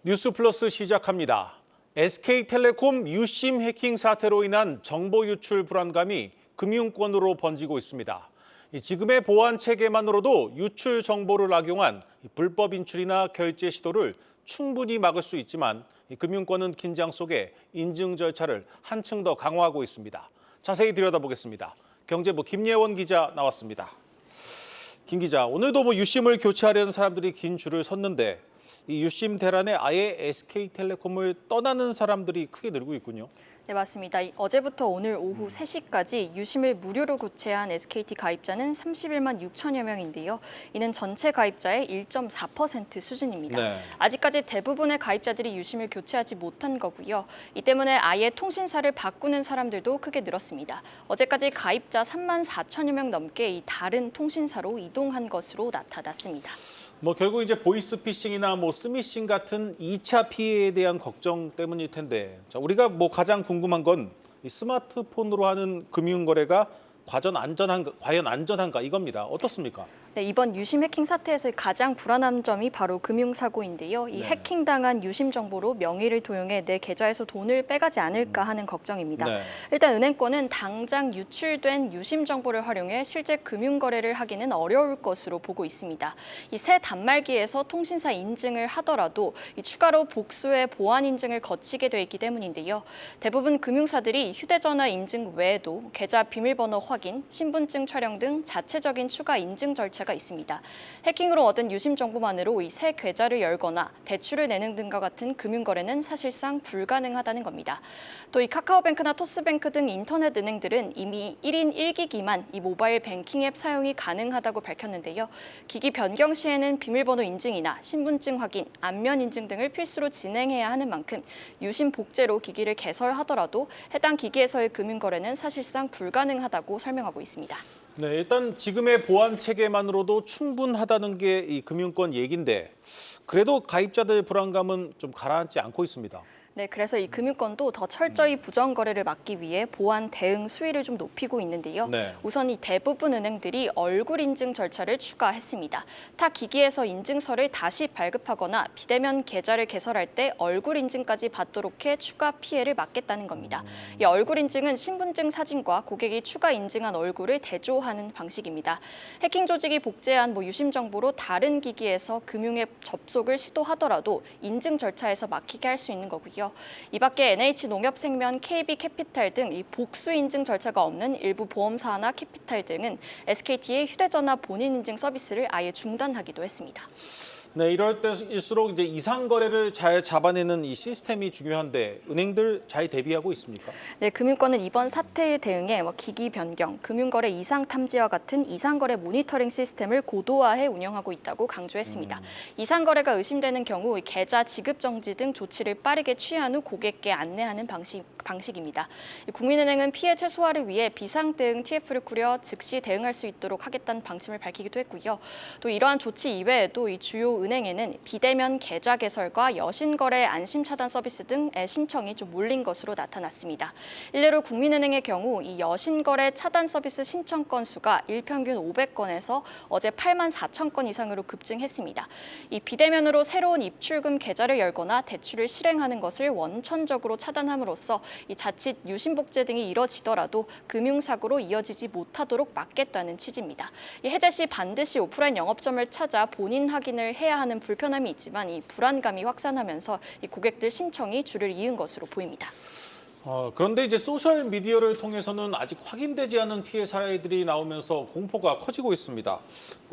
뉴스플러스 시작합니다. SK텔레콤 유심 해킹 사태로 인한 정보 유출 불안감이 금융권으로 번지고 있습니다. 지금의 보안 체계만으로도 유출 정보를 악용한 불법 인출이나 결제 시도를 충분히 막을 수 있지만 금융권은 긴장 속에 인증 절차를 한층 더 강화하고 있습니다. 자세히 들여다보겠습니다. 경제부 김예원 기자 나왔습니다. 김 기자, 오늘도 유심을 교체하려는 사람들이 긴 줄을 섰는데 이 유심 대란에 아예 SK텔레콤을 떠나는 사람들이 크게 늘고 있군요. 네, 맞습니다. 어제부터 오늘 오후 3시까지 유심을 무료로 교체한 SKT 가입자는 31만 6천여 명인데요. 이는 전체 가입자의 1.4% 수준입니다. 네. 아직까지 대부분의 가입자들이 유심을 교체하지 못한 거고요. 이 때문에 아예 통신사를 바꾸는 사람들도 크게 늘었습니다. 어제까지 가입자 3만 4천여 명 넘게 이 다른 통신사로 이동한 것으로 나타났습니다. 결국 이제 보이스피싱이나 스미싱 같은 2차 피해에 대한 걱정 때문일 텐데, 우리가 가장 궁금한 건 이 스마트폰으로 하는 금융거래가 과연 안전한가 이겁니다. 어떻습니까? 네, 이번 유심 해킹 사태에서 가장 불안한 점이 바로 금융사고인데요. 이 해킹당한 유심 정보로 명의를 도용해 내 계좌에서 돈을 빼가지 않을까 하는 걱정입니다. 네. 일단 은행권은 당장 유출된 유심 정보를 활용해 실제 금융거래를 하기는 어려울 것으로 보고 있습니다. 이 새 단말기에서 통신사 인증을 하더라도 추가로 복수의 보안 인증을 거치게 돼 있기 때문인데요. 대부분 금융사들이 휴대전화 인증 외에도 계좌 비밀번호 확인, 신분증 촬영 등 자체적인 추가 인증 절차가 있습니다. 해킹으로 얻은 유심 정보만으로 이 새 계좌를 열거나 대출을 내는 등과 같은 금융거래는 사실상 불가능하다는 겁니다. 또 이 카카오뱅크나 토스뱅크 등 인터넷 은행들은 이미 1인 1기기만 이 모바일 뱅킹 앱 사용이 가능하다고 밝혔는데요. 기기 변경 시에는 비밀번호 인증이나 신분증 확인, 안면 인증 등을 필수로 진행해야 하는 만큼 유심 복제로 기기를 개설하더라도 해당 기기에서의 금융거래는 사실상 불가능하다고 설명하고 있습니다. 네, 일단 지금의 보안 체계만으로도 충분하다는 게 이 금융권 얘기인데, 그래도 가입자들 불안감은 좀 가라앉지 않고 있습니다. 네, 그래서 이 금융권도 더 철저히 부정 거래를 막기 위해 보안 대응 수위를 좀 높이고 있는데요. 네. 우선 이 대부분 은행들이 얼굴 인증 절차를 추가했습니다. 타 기기에서 인증서를 다시 발급하거나 비대면 계좌를 개설할 때 얼굴 인증까지 받도록 해 추가 피해를 막겠다는 겁니다. 이 얼굴 인증은 신분증 사진과 고객이 추가 인증한 얼굴을 대조하는 방식입니다. 해킹 조직이 복제한 유심 정보로 다른 기기에서 금융앱 접속을 시도하더라도 인증 절차에서 막히게 할 수 있는 거고요. 이 밖에 NH농협생명, KB캐피탈 등 이 복수 인증 절차가 없는 일부 보험사나 캐피탈 등은 SKT의 휴대전화 본인 인증 서비스를 아예 중단하기도 했습니다. 네, 이럴 때일수록 이제 이상 거래를 잘 잡아내는 이 시스템이 중요한데 은행들 잘 대비하고 있습니까? 네, 금융권은 이번 사태에 대응해 기기 변경, 금융거래 이상 탐지와 같은 이상거래 모니터링 시스템을 고도화해 운영하고 있다고 강조했습니다. 이상거래가 의심되는 경우 계좌 지급 정지 등 조치를 빠르게 취한 후 고객께 안내하는 방식입니다. 국민은행은 피해 최소화를 위해 비상 대응 TF를 꾸려 즉시 대응할 수 있도록 하겠다는 방침을 밝히기도 했고요. 또 이러한 조치 이외에도 이 주요 은행에는 비대면 계좌 개설과 여신거래 안심 차단 서비스 등의 신청이 좀 몰린 것으로 나타났습니다. 일례로 국민은행의 경우 이 여신거래 차단 서비스 신청 건수가 일평균 500건에서 어제 8만 4천 건 이상으로 급증했습니다. 이 비대면으로 새로운 입출금 계좌를 열거나 대출을 실행하는 것을 원천적으로 차단함으로써 이 자칫 유심 복제 등이 이뤄지더라도 금융사고로 이어지지 못하도록 막겠다는 취지입니다. 이 해제 시 반드시 오프라인 영업점을 찾아 본인 확인을 해야 하는 불편함이 있지만 이 불안감이 확산하면서 이 고객들 신청이 줄을 이은 것으로 보입니다. 그런데 이제 소셜 미디어를 통해서는 아직 확인되지 않은 피해 사례들이 나오면서 공포가 커지고 있습니다.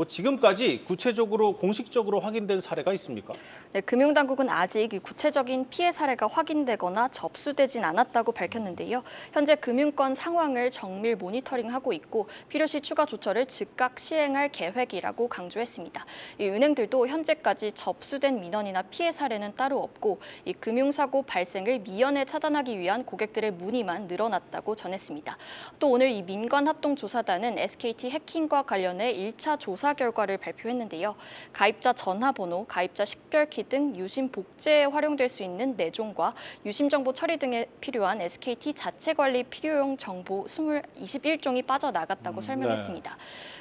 지금까지 구체적으로 공식적으로 확인된 사례가 있습니까? 네, 금융당국은 아직 구체적인 피해 사례가 확인되거나 접수되진 않았다고 밝혔는데요. 현재 금융권 상황을 정밀 모니터링하고 있고 필요시 추가 조처를 즉각 시행할 계획이라고 강조했습니다. 이 은행들도 현재까지 접수된 민원이나 피해 사례는 따로 없고 이 금융사고 발생을 미연에 차단하기 위한 고객 고객들의 문의만 늘어났다고 전했습니다. 또 오늘 이 민관합동조사단은 SKT 해킹과 관련해 1차 조사 결과를 발표했는데요. 가입자 전화번호, 가입자 식별키 등 유심 복제에 활용될 수 있는 내종과 유심 정보 처리 등에 필요한 SKT 자체 관리 필요용 정보 21종이 빠져나갔다고 설명했습니다.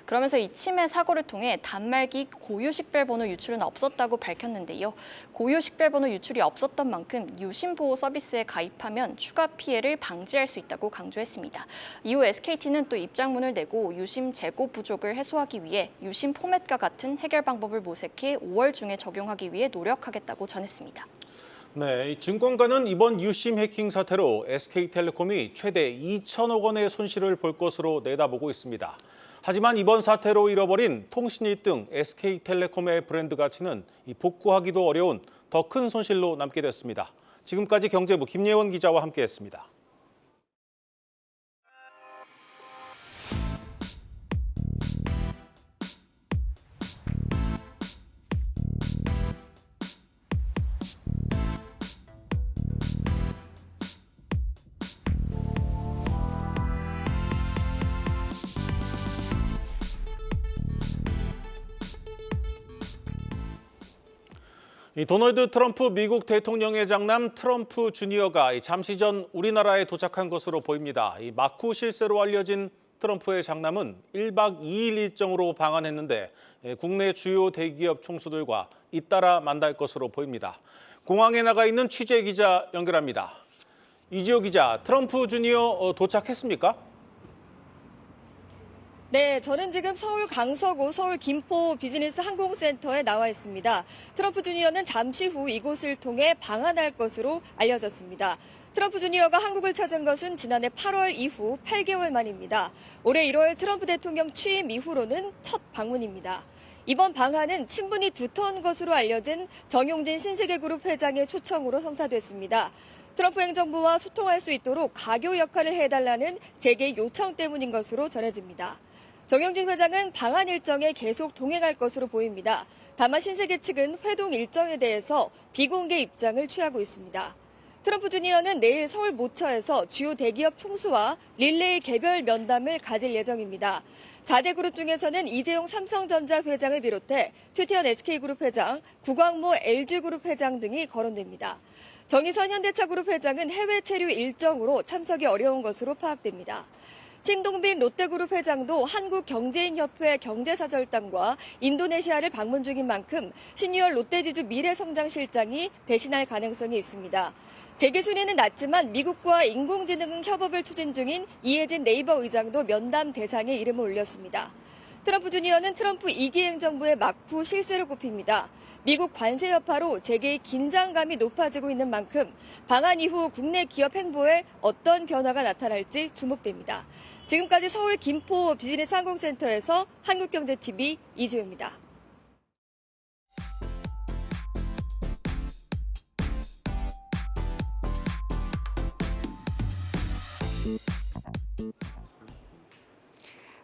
그러면서 이 침해 사고를 통해 단말기 고유 식별번호 유출은 없었다고 밝혔는데요. 고유 식별번호 유출이 없었던 만큼 유심 보호 서비스에 가입하면 추가 피해를 방지할 수 있다고 강조했습니다. 이후 SKT는 또 입장문을 내고 유심 재고 부족을 해소하기 위해 유심 포맷과 같은 해결 방법을 모색해 5월 중에 적용하기 위해 노력하겠다고 전했습니다. 네, 이 증권가는 이번 유심 해킹 사태로 SK텔레콤이 최대 2천억 원의 손실을 볼 것으로 내다보고 있습니다. 하지만 이번 사태로 잃어버린 통신 1등 SK텔레콤의 브랜드 가치는 복구하기도 어려운 더 큰 손실로 남게 됐습니다. 지금까지 경제부 김예원 기자와 함께했습니다. 이 도널드 트럼프 미국 대통령의 장남 트럼프 주니어가 잠시 전 우리나라에 도착한 것으로 보입니다. 이 마쿠 실세로 알려진 트럼프의 장남은 1박 2일 일정으로 방한했는데 국내 주요 대기업 총수들과 잇따라 만날 것으로 보입니다. 공항에 나가 있는 취재 기자 연결합니다. 이지호 기자, 트럼프 주니어 도착했습니까? 네, 저는 지금 서울 강서구 서울 김포 비즈니스 항공센터에 나와 있습니다. 트럼프 주니어는 잠시 후 이곳을 통해 방한할 것으로 알려졌습니다. 트럼프 주니어가 한국을 찾은 것은 지난해 8월 이후 8개월 만입니다. 올해 1월 트럼프 대통령 취임 이후로는 첫 방문입니다. 이번 방한은 친분이 두터운 것으로 알려진 정용진 신세계그룹 회장의 초청으로 성사됐습니다. 트럼프 행정부와 소통할 수 있도록 가교 역할을 해달라는 재계 요청 때문인 것으로 전해집니다. 정용진 회장은 방한 일정에 계속 동행할 것으로 보입니다. 다만 신세계 측은 회동 일정에 대해서 비공개 입장을 취하고 있습니다. 트럼프 주니어는 내일 서울 모처에서 주요 대기업 총수와 릴레이 개별 면담을 가질 예정입니다. 4대 그룹 중에서는 이재용 삼성전자 회장을 비롯해 최태원 SK그룹 회장, 구광모 LG그룹 회장 등이 거론됩니다. 정의선 현대차그룹 회장은 해외 체류 일정으로 참석이 어려운 것으로 파악됩니다. 신동빈 롯데그룹 회장도 한국경제인협회 경제사절단과 인도네시아를 방문 중인 만큼 신유열 롯데지주 미래성장실장이 대신할 가능성이 있습니다. 재계 순위는 낮지만 미국과 인공지능 협업을 추진 중인 이해진 네이버 의장도 면담 대상에 이름을 올렸습니다. 트럼프 주니어는 트럼프 2기 행정부의 마쿠 실세로 꼽힙니다. 미국 관세 여파로 재계의 긴장감이 높아지고 있는 만큼 방한 이후 국내 기업 행보에 어떤 변화가 나타날지 주목됩니다. 지금까지 서울 김포 비즈니스 항공센터에서 한국경제TV 이주호입니다.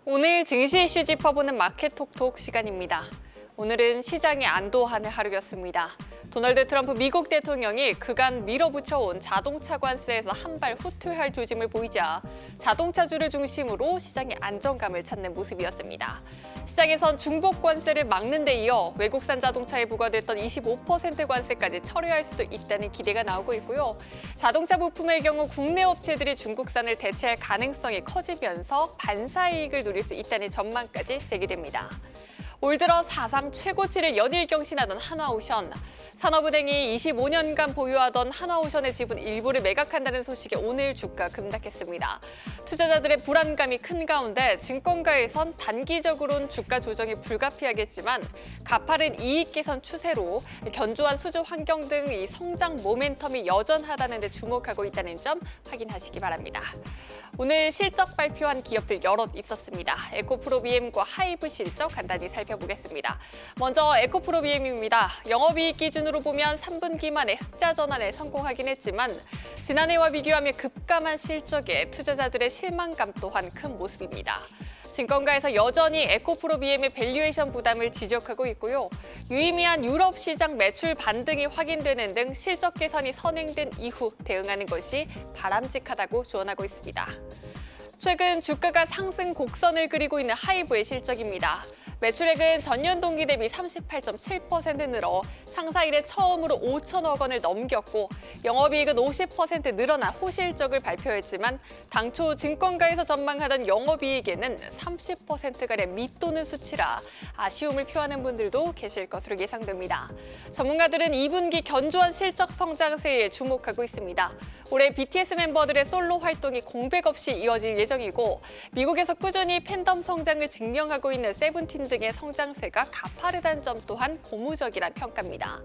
오늘 증시 이슈 짚어보는 마켓톡톡 시간입니다. 오늘은 시장이 안도하는 하루였습니다. 도널드 트럼프 미국 대통령이 그간 밀어붙여온 자동차 관세에서 한 발 후퇴할 조짐을 보이자 자동차주를 중심으로 시장의 안정감을 찾는 모습이었습니다. 시장에선 중복 관세를 막는 데 이어 외국산 자동차에 부과됐던 25% 관세까지 철회할 수도 있다는 기대가 나오고 있고요. 자동차 부품의 경우 국내 업체들이 중국산을 대체할 가능성이 커지면서 반사이익을 누릴 수 있다는 전망까지 제기됩니다. 올 들어 사상 최고치를 연일 경신하던 한화오션. 산업은행이 25년간 보유하던 한화오션의 지분 일부를 매각한다는 소식에 오늘 주가 급락했습니다. 투자자들의 불안감이 큰 가운데 증권가에선 단기적으로는 주가 조정이 불가피하겠지만 가파른 이익 개선 추세로 견조한 수주 환경 등 이 성장 모멘텀이 여전하다는 데 주목하고 있다는 점 확인하시기 바랍니다. 오늘 실적 발표한 기업들 여럿 있었습니다. 에코프로비엠과 하이브 실적 간단히 살펴보겠습니다. 먼저 에코프로비엠입니다. 영업이익 기준으로 보면 3분기 만에 흑자 전환에 성공하긴 했지만 지난해와 비교하면 급감한 실적에 투자자들의 실망감 또한 큰 모습입니다. 증권가에서 여전히 에코프로 BM의 밸류에이션 부담을 지적하고 있고요. 유의미한 유럽 시장 매출 반등이 확인되는 등 실적 개선이 선행된 이후 대응하는 것이 바람직하다고 조언하고 있습니다. 최근 주가가 상승 곡선을 그리고 있는 하이브의 실적입니다. 매출액은 전년 동기 대비 38.7% 늘어 상사 이래 처음으로 5천억 원을 넘겼고 영업이익은 50% 늘어나 호실적을 발표했지만 당초 증권가에서 전망하던 영업이익에는 30%가량 밑도는 수치라 아쉬움을 표하는 분들도 계실 것으로 예상됩니다. 전문가들은 2분기 견조한 실적 성장세에 주목하고 있습니다. 올해 BTS 멤버들의 솔로 활동이 공백 없이 이어질 예정이고 미국에서 꾸준히 팬덤 성장을 증명하고 있는 세븐틴 등의 성장세가 가파르다는 점 또한 고무적이란 평가입니다.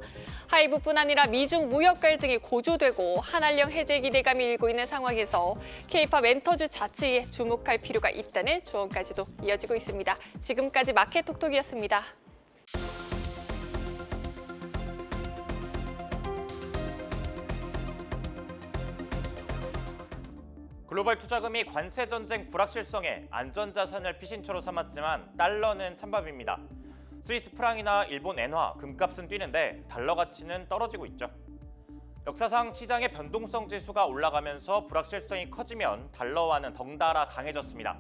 하이브뿐 아니라 미중 무역 갈등이 고조되고 한한령 해제 기대감이 일고 있는 상황에서 K-팝 엔터주 자체에 주목할 필요가 있다는 조언까지도 이어지고 있습니다. 지금까지 마켓톡톡이었습니다. 글로벌 투자금이 관세 전쟁 불확실성에 안전자산을 피신처로 삼았지만 달러는 찬밥입니다. 스위스 프랑이나 일본 엔화, 금값은 뛰는데 달러 가치는 떨어지고 있죠. 역사상 시장의 변동성 지수가 올라가면서 불확실성이 커지면 달러와는 덩달아 강해졌습니다.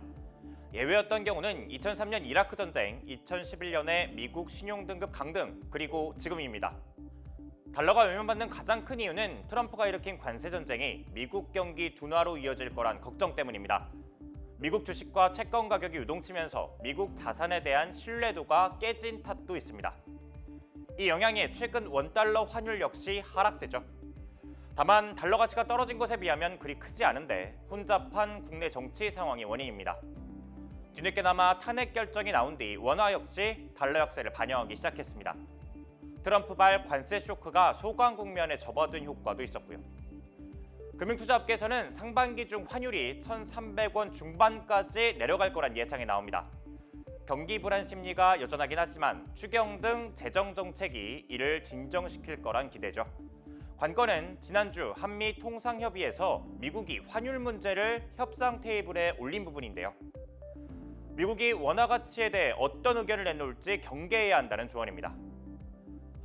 예외였던 경우는 2003년 이라크 전쟁, 2011년의 미국 신용등급 강등, 그리고 지금입니다. 달러가 외면받는 가장 큰 이유는 트럼프가 일으킨 관세 전쟁이 미국 경기 둔화로 이어질 거란 걱정 때문입니다. 미국 주식과 채권 가격이 요동치면서 미국 자산에 대한 신뢰도가 깨진 탓도 있습니다. 이 영향에 최근 원달러 환율 역시 하락세죠. 다만 달러 가치가 떨어진 것에 비하면 그리 크지 않은데 혼잡한 국내 정치 상황이 원인입니다. 뒤늦게나마 탄핵 결정이 나온 뒤 원화 역시 달러 약세를 반영하기 시작했습니다. 트럼프발 관세 쇼크가 소강 국면에 접어든 효과도 있었고요. 금융투자업계에서는 상반기 중 환율이 1,300원 중반까지 내려갈 거란 예상이 나옵니다. 경기 불안 심리가 여전하긴 하지만 추경 등 재정 정책이 이를 진정시킬 거란 기대죠. 관건은 지난주 한미 통상협의에서 미국이 환율 문제를 협상 테이블에 올린 부분인데요. 미국이 원화 가치에 대해 어떤 의견을 내놓을지 경계해야 한다는 조언입니다.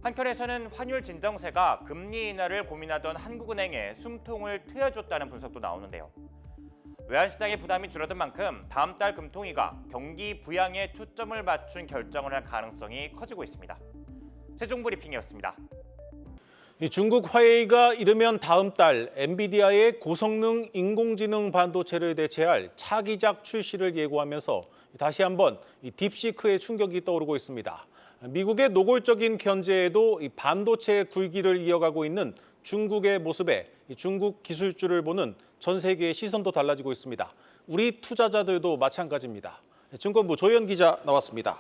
한편에서는 환율 진정세가 금리 인하를 고민하던 한국은행에 숨통을 트여줬다는 분석도 나오는데요. 외환시장의 부담이 줄어든 만큼 다음 달 금통위가 경기 부양에 초점을 맞춘 결정을 할 가능성이 커지고 있습니다. 최종 브리핑이었습니다. 중국 화웨이가 이르면 다음 달 엔비디아의 고성능 인공지능 반도체를 대체할 차기작 출시를 예고하면서 다시 한번 딥시크의 충격이 떠오르고 있습니다. 미국의 노골적인 견제에도 반도체 굴기를 이어가고 있는 중국의 모습에 중국 기술주를 보는 전 세계의 시선도 달라지고 있습니다. 우리 투자자들도 마찬가지입니다. 증권부 조현 기자 나왔습니다.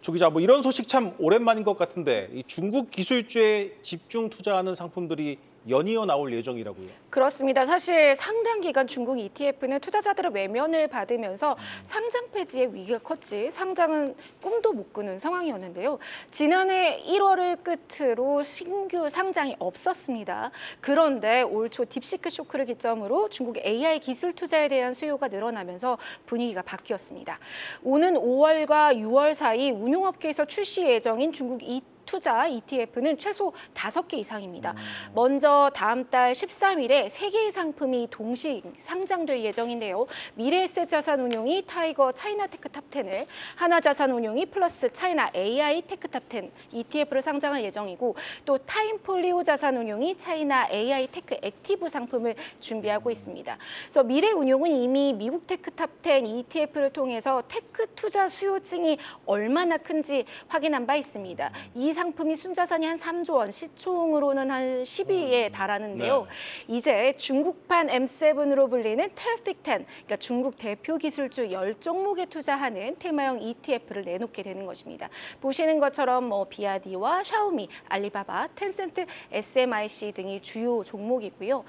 조 기자, 이런 소식 참 오랜만인 것 같은데 중국 기술주에 집중 투자하는 상품들이 연이어 나올 예정이라고요? 그렇습니다. 사실 상당 기간 중국 ETF는 투자자들의 외면을 받으면서 상장 폐지의 위기가 컸지 상장은 꿈도 못 꾸는 상황이었는데요. 지난해 1월을 끝으로 신규 상장이 없었습니다. 그런데 올 초 딥시크 쇼크를 기점으로 중국 AI 기술 투자에 대한 수요가 늘어나면서 분위기가 바뀌었습니다. 오는 5월과 6월 사이 운용업계에서 출시 예정인 중국 투자 ETF는 최소 5개 이상입니다. 먼저 다음 달 13일에 3개의 상품이 동시 상장될 예정인데요. 미래에셋 자산운용이 타이거 차이나 테크 탑10을, 하나자산운용이 플러스 차이나 AI 테크 탑10 ETF를 상장할 예정이고 또 타임폴리오 자산운용이 차이나 AI 테크 액티브 상품을 준비하고 있습니다. 그래서 미래운용은 이미 미국 테크 탑10 ETF를 통해서 테크 투자 수요층이 얼마나 큰지 확인한 바 있습니다. 이 상품이 순자산이 한 3조 원, 시총으로는 한 12에 달하는데요. 네. 이제 중국판 M7으로 불리는 트래픽 10, 그러니까 중국 대표 기술주 10종목에 투자하는 테마형 ETF를 내놓게 되는 것입니다. 보시는 것처럼 비아디와 샤오미, 알리바바, 텐센트, SMIC 등이 주요 종목이고요.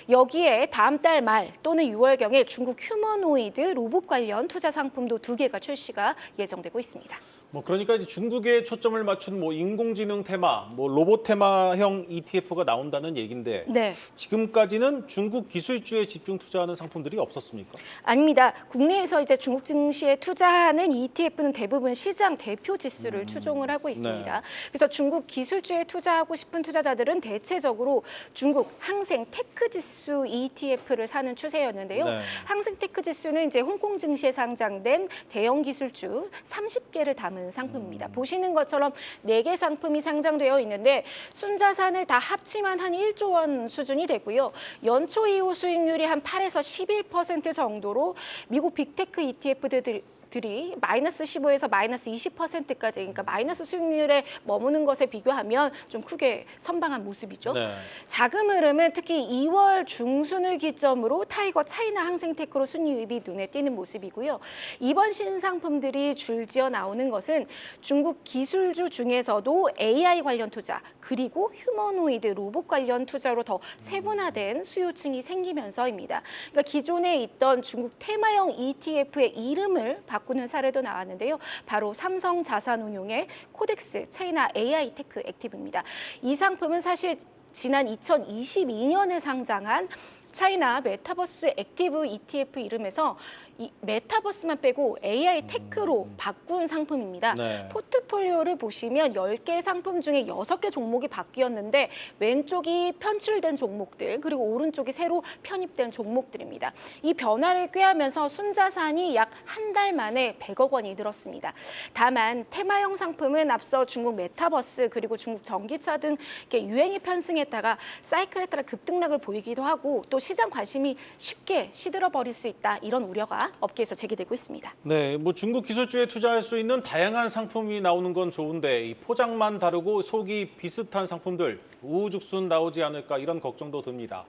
여기에 다음 달 말 또는 6월경에 중국 휴머노이드 로봇 관련 투자 상품도 2개가 출시가 예정되고 있습니다. 그러니까 이제 중국에 초점을 맞춘 인공지능 테마, 로봇 테마형 ETF가 나온다는 얘긴데 네. 지금까지는 중국 기술주에 집중 투자하는 상품들이 없었습니까? 아닙니다. 국내에서 이제 중국 증시에 투자하는 ETF는 대부분 시장 대표 지수를 추종을 하고 있습니다. 네. 그래서 중국 기술주에 투자하고 싶은 투자자들은 대체적으로 중국 항생 테크 지수 ETF를 사는 추세였는데요. 네. 항생 테크 지수는 이제 홍콩 증시에 상장된 대형 기술주 30개를 담은 상품입니다. 보시는 것처럼 4개 상품이 상장되어 있는데 순자산을 다 합치면 한 1조 원 수준이 되고요. 연초 이후 수익률이 한 8에서 11% 정도로 미국 빅테크 ETF들이 마이너스 15에서 마이너스 20%까지, 그러니까 마이너스 수익률에 머무는 것에 비교하면 좀 크게 선방한 모습이죠. 네. 자금 흐름은 특히 2월 중순을 기점으로 타이거 차이나 항생테크로 순이익이 눈에 띄는 모습이고요. 이번 신상품들이 줄지어 나오는 것은 중국 기술주 중에서도 AI 관련 투자, 그리고 휴머노이드 로봇 관련 투자로 더 세분화된 수요층이 생기면서입니다. 그러니까 기존에 있던 중국 테마형 ETF의 이름을 바꾸는 사례도 나왔는데요. 바로 삼성 자산운용의 코덱스 차이나 AI 테크 액티브입니다. 이 상품은 사실 지난 2022년에 상장한 차이나 메타버스 액티브 ETF 이름에서 이 메타버스만 빼고 AI 테크로 바꾼 상품입니다. 네. 포트폴리오를 보시면 10개 상품 중에 6개 종목이 바뀌었는데 왼쪽이 편출된 종목들, 그리고 오른쪽이 새로 편입된 종목들입니다. 이 변화를 꾀하면서 순자산이 약 한 달 만에 100억 원이 늘었습니다. 다만 테마형 상품은 앞서 중국 메타버스 그리고 중국 전기차 등 이렇게 유행이 편승했다가 사이클에 따라 급등락을 보이기도 하고 또 시장 관심이 쉽게 시들어버릴 수 있다, 이런 우려가 업계에서 제기되고 있습니다. 네, 중국 기술주에 투자할 수 있는 다양한 상품이 나오는 건 좋은데 이 포장만 다르고 속이 비슷한 상품들 우후죽순 나오지 않을까 이런 걱정도 듭니다.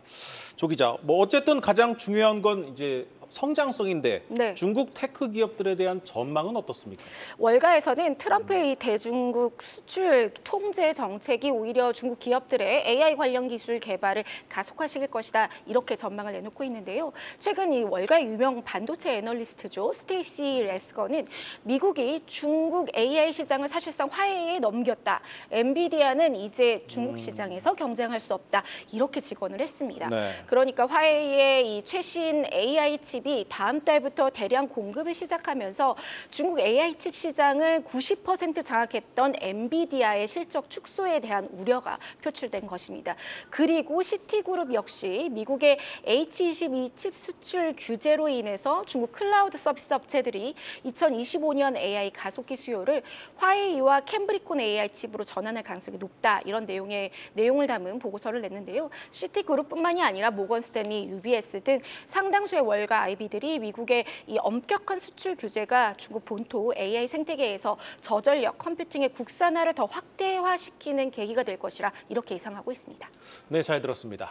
조 기자, 어쨌든 가장 중요한 건 이제 성장성인데 네. 중국 테크 기업들에 대한 전망은 어떻습니까? 월가에서는 트럼프의 대중국 수출 통제 정책이 오히려 중국 기업들의 AI 관련 기술 개발을 가속화시킬 것이다, 이렇게 전망을 내놓고 있는데요. 최근 이 월가의 유명 반도체 애널리스트죠, 스테이시 레스거는 미국이 중국 AI 시장을 사실상 화해에 넘겼다, 엔비디아는 이제 중국 시장에서 경쟁할 수 없다, 이렇게 직언을 했습니다. 네. 그러니까 화웨이의 이 최신 AI 칩이 다음 달부터 대량 공급을 시작하면서 중국 AI 칩 시장을 90% 장악했던 엔비디아의 실적 축소에 대한 우려가 표출된 것입니다. 그리고 시티그룹 역시 미국의 H22 칩 수출 규제로 인해서 중국 클라우드 서비스 업체들이 2025년 AI 가속기 수요를 화웨이와 캠브리콘 AI 칩으로 전환할 가능성이 높다, 이런 내용을 담은 보고서를 냈는데요. 시티그룹뿐만이 아니라 모건스탠리, UBS 등 상당수의 월가 IB들이 미국의 이 엄격한 수출 규제가 중국 본토 AI 생태계에서 저전력 컴퓨팅의 국산화를 더 확대화시키는 계기가 될 것이라 이렇게 예상하고 있습니다. 네, 잘 들었습니다.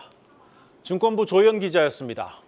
증권부 조현 기자였습니다.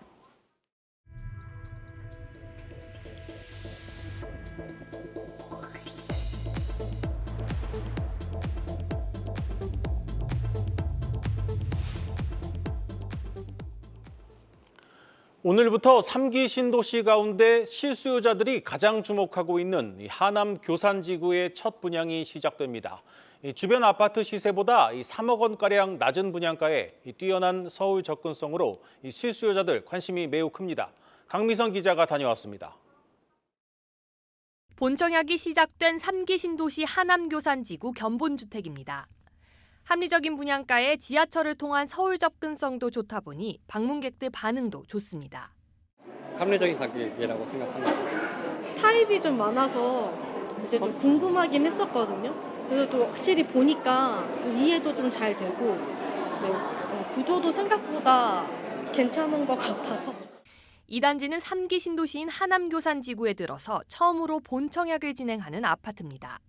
오늘부터 3기 신도시 가운데 실수요자들이 가장 주목하고 있는 이 하남 교산지구의 첫 분양이 시작됩니다. 이 주변 아파트 시세보다 3억 원가량 낮은 분양가에 뛰어난 서울 접근성으로 이 실수요자들 관심이 매우 큽니다. 강미선 기자가 다녀왔습니다. 본청약이 시작된 3기 신도시 하남 교산지구 견본주택입니다. 합리적인 분양가에 지하철을 통한 서울 접근성도 좋다 보니 방문객들 반응도 좋습니다. 합리적인 가격이라고 생각합니다. 타입이 좀 많아서 이제 좀 궁금하긴 했었거든요. 그래서 또 확실히 보니까 이해도 좀 잘 되고 구조도 생각보다 괜찮은 것 같아서. 이 단지는 3기 신도시인 하남 교산지구에 들어서 처음으로 본청약을 진행하는 아파트입니다.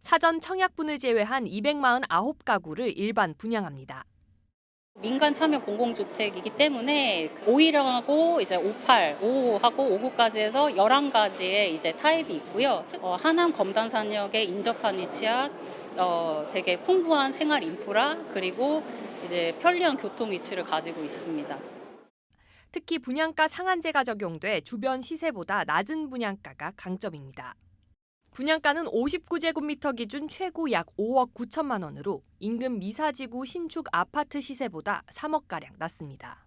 사전 청약분을 제외한 249가구를 일반 분양합니다. 민간 참여 공공주택이기 때문에 5일하고 이제 58, 55하고 59까지 해서 11가지의 이제 타입이 있고요. 하남 검단산역에 인접한 위치한 되게 풍부한 생활 인프라 그리고 이제 편리한 교통 위치를 가지고 있습니다. 특히 분양가 상한제가 적용돼 주변 시세보다 낮은 분양가가 강점입니다. 분양가는 59제곱미터 기준 최고 약 5억 9천만 원으로 인근 미사지구 신축 아파트 시세보다 3억가량 낮습니다.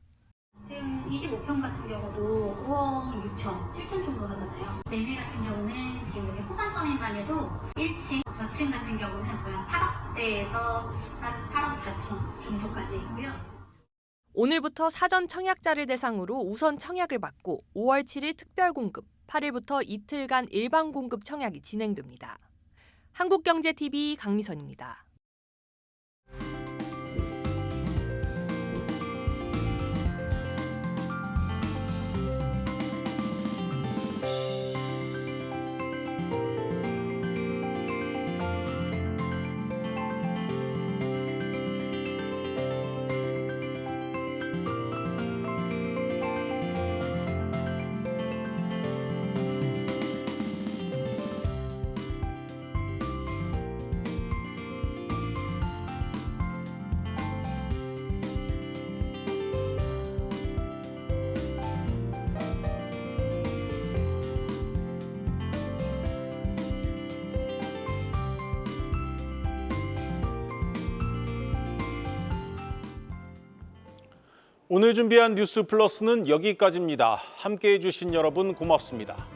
지금 25평 같은 경우도 5억 6천, 7천 정도 하잖아요. 매매 같은 경우는 지금 여기 호반성에만 해도 1층, 저층 같은 경우는 거의 한 8억대에서 한 8억 4천 정도까지 있고요. 오늘부터 사전 청약자를 대상으로 우선 청약을 받고 5월 7일 특별 공급, 8일부터 이틀간 일반 공급 청약이 진행됩니다. 한국경제TV 강미선입니다. 오늘 준비한 뉴스 플러스는 여기까지입니다. 함께해 주신 여러분 고맙습니다.